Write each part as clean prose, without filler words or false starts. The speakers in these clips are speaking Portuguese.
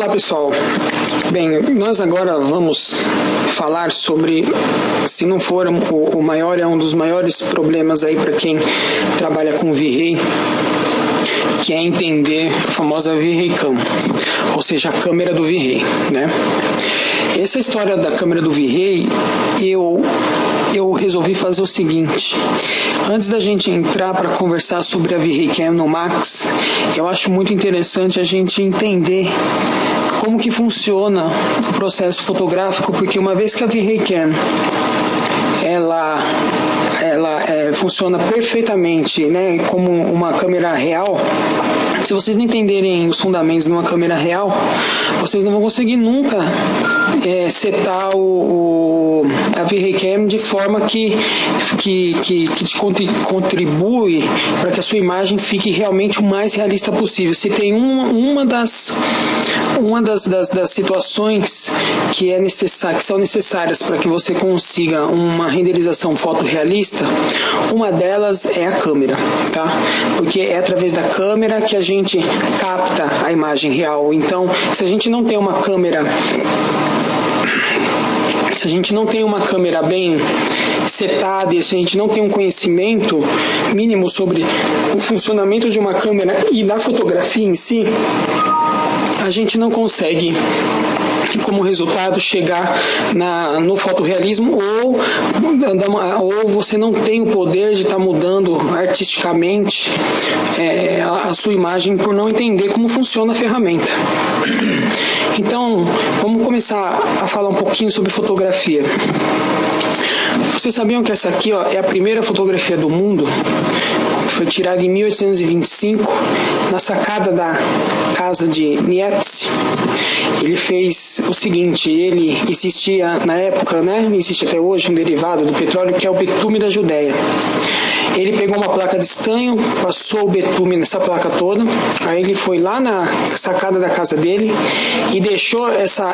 Olá pessoal, bem, nós agora vamos falar sobre, se não for o maior, é um dos maiores problemas aí para quem trabalha com V-Ray, que é entender a famosa V-Ray Cam, ou seja, a câmera do V-Ray, né? Essa história da câmera do V-Ray, eu resolvi fazer o seguinte: antes da gente entrar para conversar sobre a V-Ray Cam no Max, eu acho muito interessante a gente entender como que funciona o processo fotográfico, porque uma vez que a V-Ray Cam ela funciona perfeitamente, né, como uma câmera real. Se vocês não entenderem os fundamentos de uma câmera real, vocês não vão conseguir nunca setar a V-Ray Cam de forma que te contribui para que a sua imagem fique realmente o mais realista possível. Se tem uma das situações que são necessárias para que você consiga uma renderização fotorrealista, uma delas é a câmera, tá? Porque é através da câmera que a gente capta a imagem real. Então, se a gente não tem uma câmera bem setada, e se a gente não tem um conhecimento mínimo sobre o funcionamento de uma câmera e da fotografia em si, a gente não consegue, como resultado, chegar no fotorrealismo, ou você não tem o poder de estar mudando artisticamente a sua imagem por não entender como funciona a ferramenta. Então, vamos começar a falar um pouquinho sobre fotografia. Vocês sabiam que essa aqui, é a primeira fotografia do mundo? Foi tirada em 1825, na sacada da casa de Niepce. Ele fez o seguinte: ele existia na época, né? Existe até hoje um derivado do petróleo que é o betume da Judéia. Ele pegou uma placa de estanho, passou o betume nessa placa toda, aí ele foi lá na sacada da casa dele e deixou essa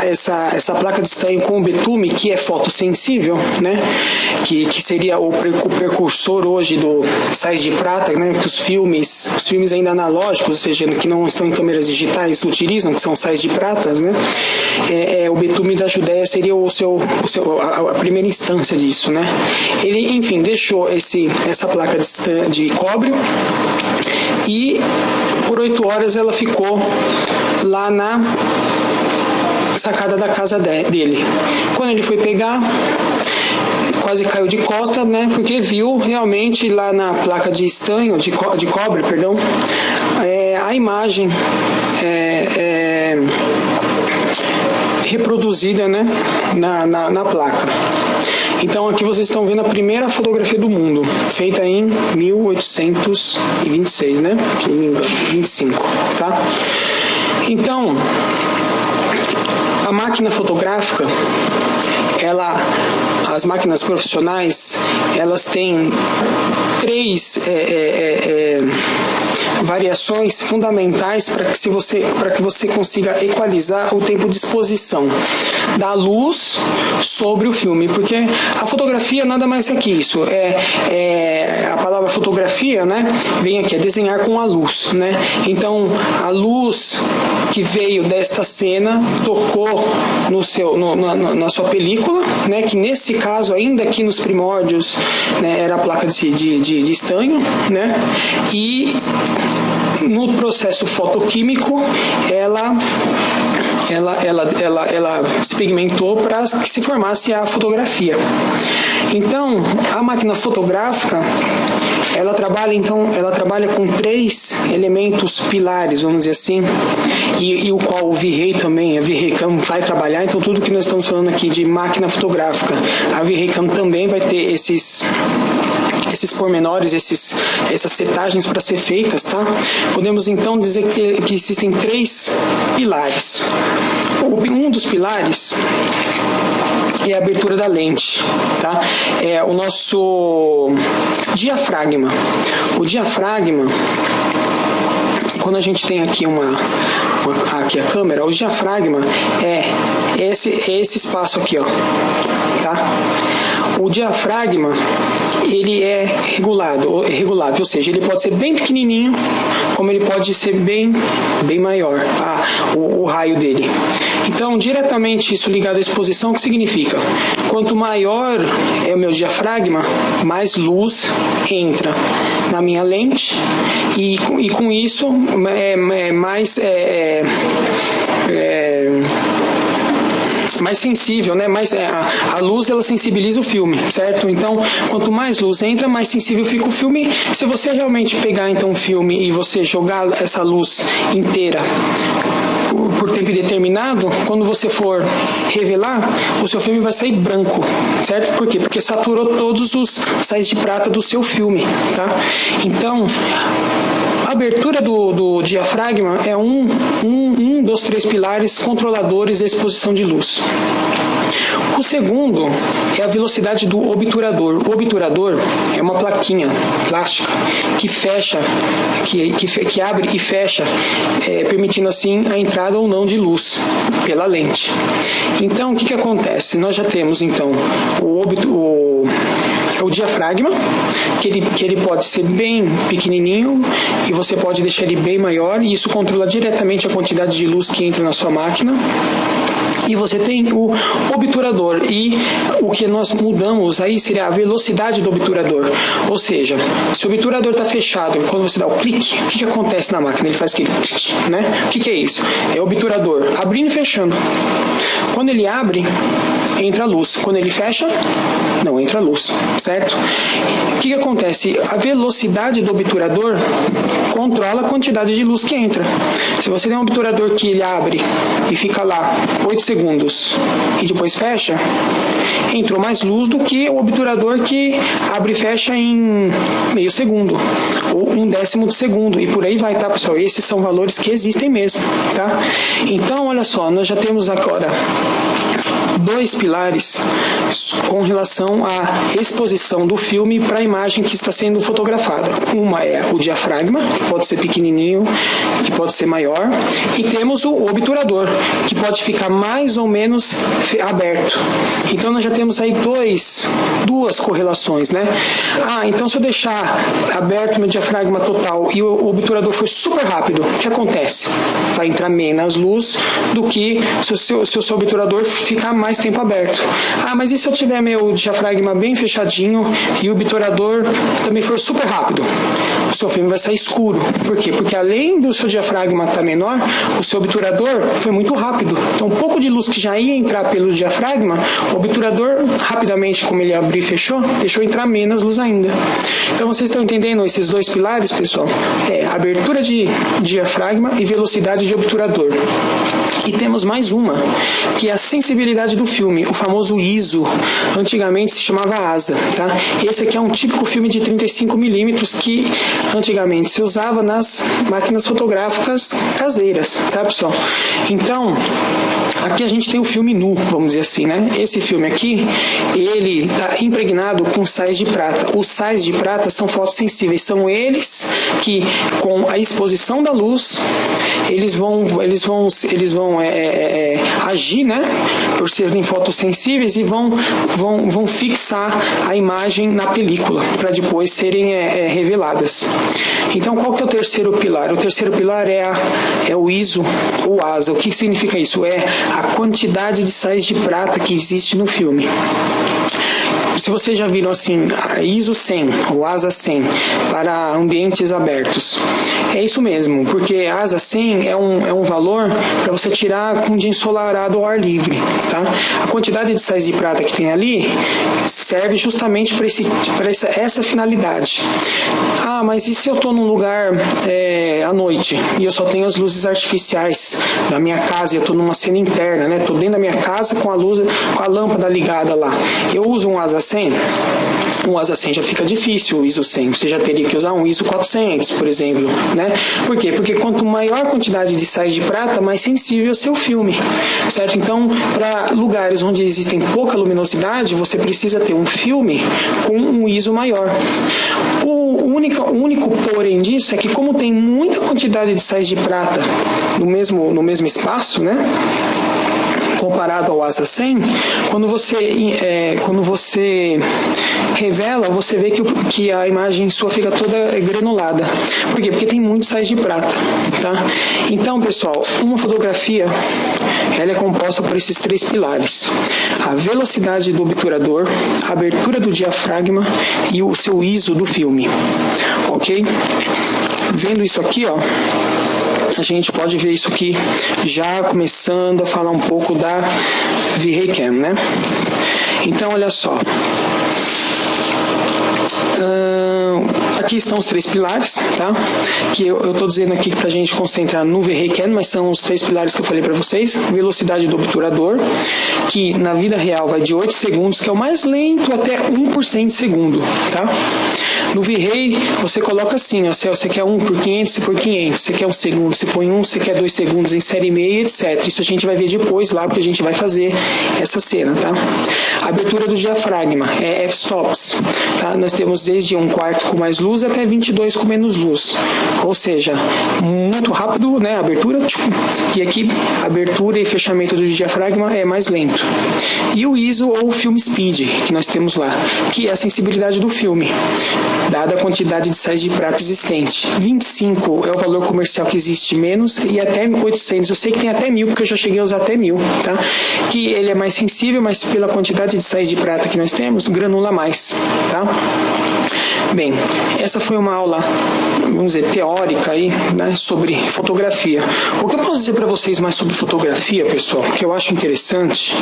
placa de estanho com o betume, que é fotossensível, né? Que seria o precursor hoje do sais de prata, né? Que os filmes ainda analógicos, ou seja, que não estão em câmeras digitais, utilizam, que são sais de prata, né? O betume da Judéia seria a primeira instância disso, né? Ele, enfim, deixou essa placa de cobre e por 8 horas ela ficou lá na sacada da casa dele. Quando ele foi pegar, quase caiu de costa, né? Porque viu realmente lá na placa de estanho, de cobre, perdão, a imagem reproduzida, né, na placa. Então aqui vocês estão vendo a primeira fotografia do mundo, feita em 1826, né? Se não me engano, 25, tá? Então, a máquina fotográfica, as máquinas profissionais, elas têm 3 variações fundamentais para que você consiga equalizar o tempo de exposição da luz sobre o filme, porque a fotografia nada mais é que isso, a palavra fotografia, né, vem aqui, é desenhar com a luz, né? Então a luz que veio desta cena tocou na sua película, né, que nesse caso, ainda aqui nos primórdios, né, era a placa de estanho, né, e no processo fotoquímico ela se pigmentou para que se formasse a fotografia. Então, a máquina fotográfica, ela trabalha com 3 elementos pilares, vamos dizer assim, e o qual o V-Ray também, a V-Ray Cam vai trabalhar. Então, tudo que nós estamos falando aqui de máquina fotográfica, a V-Ray Cam também vai ter esses pormenores, essas setagens para ser feitas, tá? Podemos então dizer que existem 3 pilares. Um dos pilares é a abertura da lente, tá? É o nosso diafragma. O diafragma, quando a gente tem aqui aqui a câmera, o diafragma é esse espaço aqui, ó, tá? o diafragma, ele é regulável, ou seja, ele pode ser bem pequenininho, como ele pode ser bem maior, o raio dele. Então, diretamente isso ligado à exposição, o que significa? Quanto maior é o meu diafragma, mais luz entra na minha lente e com isso mais sensível, né? A luz ela sensibiliza o filme, certo? Então, quanto mais luz entra, mais sensível fica o filme. Se você realmente pegar então um filme e você jogar essa luz inteira por tempo determinado, quando você for revelar, o seu filme vai sair branco, certo? Por quê? Porque saturou todos os sais de prata do seu filme, tá? Então, a abertura do diafragma é um dos 3 pilares controladores da exposição de luz. O segundo é a velocidade do obturador. O obturador é uma plaquinha plástica que fecha, que abre e fecha, permitindo assim a entrada ou não de luz pela lente. Então, o que acontece? Nós já temos então o diafragma, que ele pode ser bem pequenininho e você pode deixar ele bem maior, e isso controla diretamente a quantidade de luz que entra na sua máquina. E você tem o obturador, e o que nós mudamos aí seria a velocidade do obturador. Ou seja, se o obturador está fechado, quando você dá o clique, o que acontece na máquina? Ele faz aquele clique, né? O que é isso? É o obturador abrindo e fechando. Quando ele abre, entra a luz. Quando ele fecha, não entra a luz, certo? O que acontece? A velocidade do obturador controla a quantidade de luz que entra. Se você tem um obturador que ele abre e fica lá 8 segundos e depois fecha, entrou mais luz do que o obturador que abre e fecha em meio segundo ou 1/10 de segundo, e por aí vai, tá, pessoal? Esses são valores que existem mesmo, tá? Então, olha só, nós já temos agora 2 pilares com relação à exposição do filme para a imagem que está sendo fotografada. Uma é o diafragma, que pode ser pequenininho, que pode ser maior, e temos o obturador, que pode ficar mais ou menos aberto. Então nós já temos aí duas correlações, né? Então se eu deixar aberto meu diafragma total e o obturador for super rápido, o que acontece? Vai entrar menos luz do que se o seu obturador ficar mais tempo aberto. Mas e se eu tiver meu diafragma bem fechadinho e o obturador também for super rápido? O seu filme vai sair escuro. Por quê? Porque além do seu diafragma estar menor, o seu obturador foi muito rápido. Então, um pouco de luz que já ia entrar pelo diafragma, o obturador, rapidamente, como ele abriu e fechou, deixou entrar menos luz ainda. Então, vocês estão entendendo esses 2 pilares, pessoal? Abertura de diafragma e velocidade de obturador. E temos mais uma, que é a sensibilidade do filme, o famoso ISO. Antigamente se chamava ASA, tá? Esse aqui é um típico filme de 35mm que antigamente se usava nas máquinas fotográficas caseiras, tá, pessoal? Então, aqui a gente tem o filme nu, vamos dizer assim, né? Esse filme aqui, ele está impregnado com sais de prata. Os sais de prata são fotossensíveis, são eles que, com a exposição da luz, eles vão agir, né? Por serem fotossensíveis, e vão fixar a imagem na película para depois serem reveladas. Então, qual que é o terceiro pilar? O terceiro pilar é o ISO ou ASA. O que significa isso? É a quantidade de sais de prata que existe no filme. Se vocês já viram assim, a ISO 100 ou ASA 100 para ambientes abertos, é isso mesmo, porque a ASA 100 é um valor para você tirar com dia ensolarado ao ar livre, tá? A quantidade de sais de prata que tem ali serve justamente para essa finalidade. Mas e se eu estou num lugar à noite e eu só tenho as luzes artificiais da minha casa, e eu estou numa cena interna, né? Estou dentro da minha casa com a lâmpada ligada lá. Eu uso um ASA 100, um ASA 100 já fica difícil, o ISO 100, você já teria que usar um ISO 400, por exemplo, né? Por quê? Porque quanto maior a quantidade de sais de prata, mais sensível é o seu filme, certo? Então, para lugares onde existem pouca luminosidade, você precisa ter um filme com um ISO maior. O único porém disso é que, como tem muita quantidade de sais de prata no mesmo espaço, né? comparado ao ASA 100, quando você revela, você vê que a imagem sua fica toda granulada. Por quê? Porque tem muitos sais de prata, tá? Então, pessoal, uma fotografia, ela é composta por esses 3 pilares: a velocidade do obturador, a abertura do diafragma e o seu ISO do filme, ok? Vendo isso aqui, ó, a gente pode ver isso aqui já começando a falar um pouco da VRayCam, né? Então, olha só. Aqui estão os 3 pilares, tá? Que eu estou dizendo aqui para a gente concentrar no VRayCam, mas são os 3 pilares que eu falei para vocês. Velocidade do obturador, que na vida real vai de 8 segundos, que é o mais lento, até 1% de segundo, tá? No V-Ray, você coloca assim, ó, se você quer 1 por 500, você põe 500. Se você quer 1 segundo, você põe 1. Se você quer 2 segundos em série e meia, etc. Isso a gente vai ver depois lá, porque a gente vai fazer essa cena, tá? A abertura do diafragma é f-stops, tá? Nós temos desde 1/4 com mais luz até 22 com menos luz. Ou seja, muito rápido, né? A abertura, e aqui a abertura e fechamento do diafragma é mais lento. E o ISO ou film speed, que nós temos lá, que é a sensibilidade do filme, dada a quantidade de sais de prata existente. 25 é o valor comercial que existe menos, e até 800. Eu sei que tem até 1000, porque eu já cheguei a usar até 1000, tá? Que ele é mais sensível, mas pela quantidade de sais de prata que nós temos, granula mais, tá? Bem, essa foi uma aula, vamos dizer, teórica aí, né, sobre fotografia. O que eu posso dizer para vocês mais sobre fotografia, pessoal, que eu acho interessante,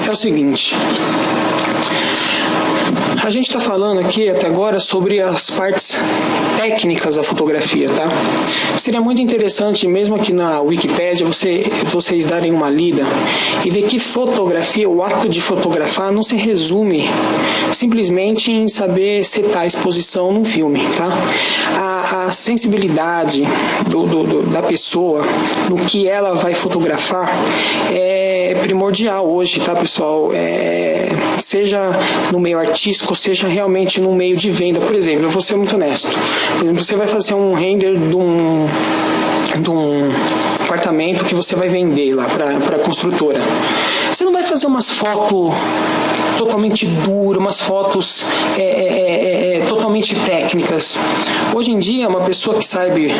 é o seguinte. A gente está falando aqui até agora sobre as partes técnicas da fotografia, tá? Seria muito interessante, mesmo aqui na Wikipédia, vocês darem uma lida e ver que fotografia, o ato de fotografar, não se resume simplesmente em saber setar a exposição num filme, tá? A sensibilidade da pessoa no que ela vai fotografar é primordial hoje, tá, pessoal? Seja no meio artístico, seja realmente no meio de venda. Por exemplo, eu vou ser muito honesto. Por exemplo, você vai fazer um render de um apartamento que você vai vender lá para a construtora. Você não vai fazer umas fotos totalmente duras, umas fotos totalmente técnicas. Hoje em dia, uma pessoa que sabe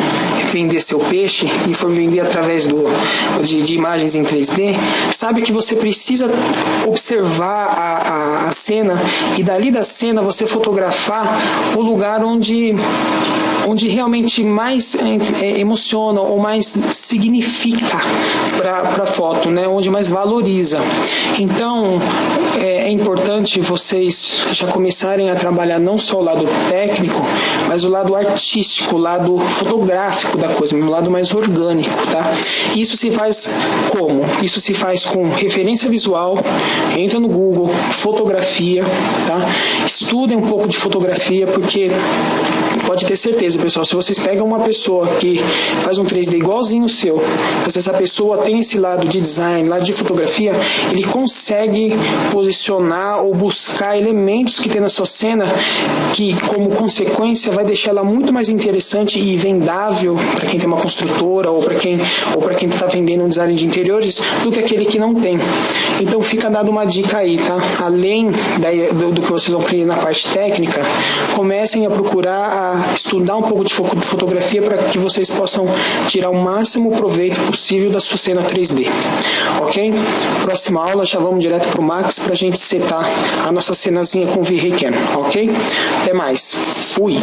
vender seu peixe e for vender através de imagens em 3D, sabe que você precisa observar a cena e dali da cena você fotografar o lugar onde realmente mais emociona ou mais significa para a foto, né? Onde mais valoriza. Então, é importante vocês já começarem a trabalhar não só o lado técnico, mas o lado artístico, o lado fotográfico da coisa, o lado mais orgânico, tá? Isso se faz como? Isso se faz com referência visual, entra no Google, fotografia, tá? Estudem um pouco de fotografia, porque pode ter certeza, pessoal, se vocês pegam uma pessoa que faz um 3D igualzinho o seu, mas essa pessoa tem esse lado de design, lado de fotografia, ele consegue posicionar ou buscar elementos que tem na sua cena que, como consequência, vai deixar ela muito mais interessante e vendável para quem tem uma construtora ou para quem está vendendo um design de interiores do que aquele que não tem. Então fica dado uma dica aí, tá? Além do que vocês vão aprender na parte técnica, comecem a procurar estudar um pouco de fotografia para que vocês possam tirar o máximo proveito possível da sua cena 3D, ok? Próxima aula já vamos direto para o Max para a gente setar a nossa cenazinha com o VRayCam, ok? Até mais, fui!